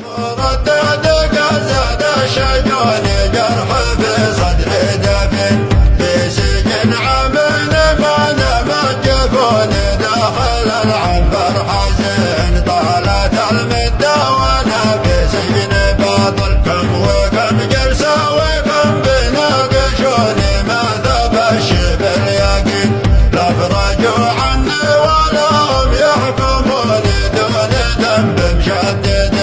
رددك زاد شجوني جرح في صدري دفن في سجن عمن ما نمت جفوني داخل العنبر حزين طالت المدة وانا في سجن باطل كم وكم جلسة وكم بناقشوني ما ثب الشبل يقين لا فرجوا عني ولا هم يحكموني دون ذنب مشدد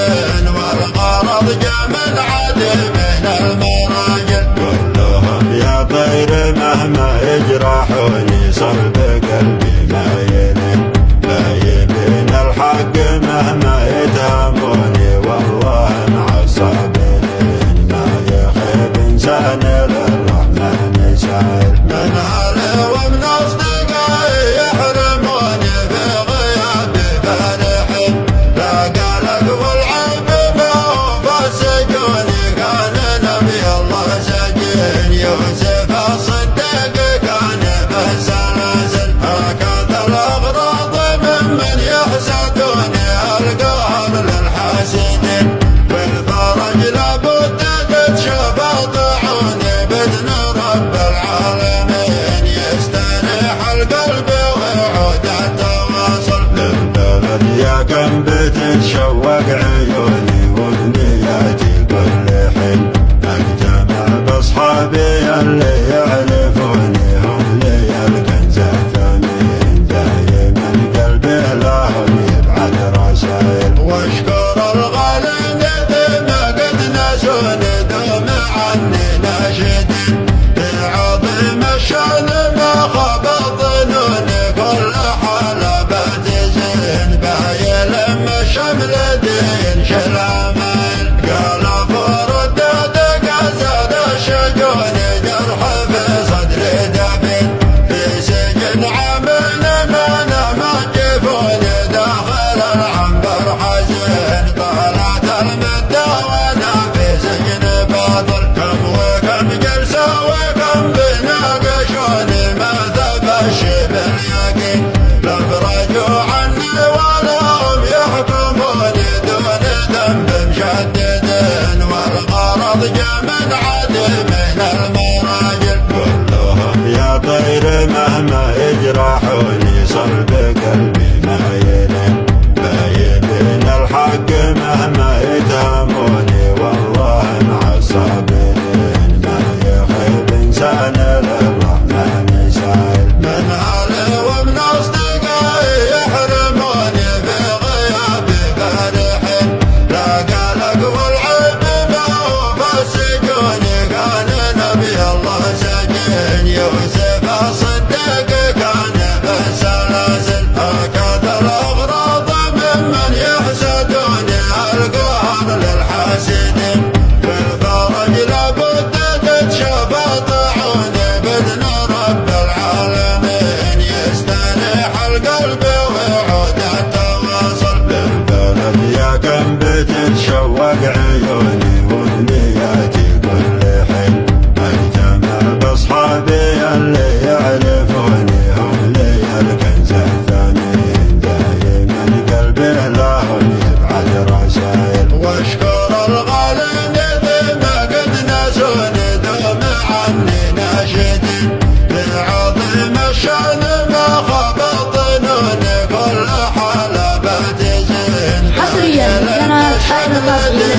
والغرض جمل عدل من المراجل كلهم يا طير مهما يجرحوني صلب قلبي ما يلين لا يبين الحق مهما يتهموني والله مع الصابرين ما يخيب انسان للرحمن سائل من اهله ومن اصدقائي يحرموني في غيابي فرحين لا قلق والعيب ما هو فالسجوني كان نبي الله سجين يوسف الصديق كان في السلاسل هكذا الاغراض ممن يحسدوني القهر للحاسدين والفرج لابد تتشفى طاعوني باذن رب العالمين يستريح القلب ويعود التواصل للبلد يا كم بتتشوق عيوني وامنياتي كل حين اجتمع باصحابي اللي يعرفوني هم لي الكنز الثمين دايما قلبي لهم يبعد رسائل واشكر الغالين بما قد نسوني دوم عني ناشدين بعظيم الشان ما خاب الظنون كل حالة بتزين بايلم الشمل دين شلامين قال فرددك زاد شجوني جرح في صدري دفن في سجن عمن ما نمت جفوني داخل العنبر حزين طالت المدة وانا في سجن باطل كم وكم جلسة وكم بناقشوني ما ثب الشبل يقين لا فرجوا عني ولا هم يحكموني دون ذنب مشدد والغرض جمل عدل من المراجل كلهم يا طير مهما يجرحوني صلب قلبي ما يلين لا يبين الحق مهما يتهموني والله مع الصابرين ما يخيب انسان للرحمن سائل من اهله ومن اصدقائي يحرموني في غيابي فرحين لا قلق والعيب ما هو فالسجون كان نبي الله سجين يوسف الصديق كان في السلاسل هكذا الاغراض ممن يحسدوني القهر للحاسدين بالفرج لابد تتشفى طاعوني باذن رب العالمين يستريح القلب ويعود التواصل للبلد يا كم بتتشوق عيوني وامنياتي كل حين اجتمع باصحابي اللي يعرفوني هم لي الكنز الثمين دايما قلبي لهم يبعد رسائل واشكر الغالين بما قد نسوني دوم عني ناشدين بعظيم الشان ما خاب الظنون كل حالة بتزين حصريا قناة حائط القصر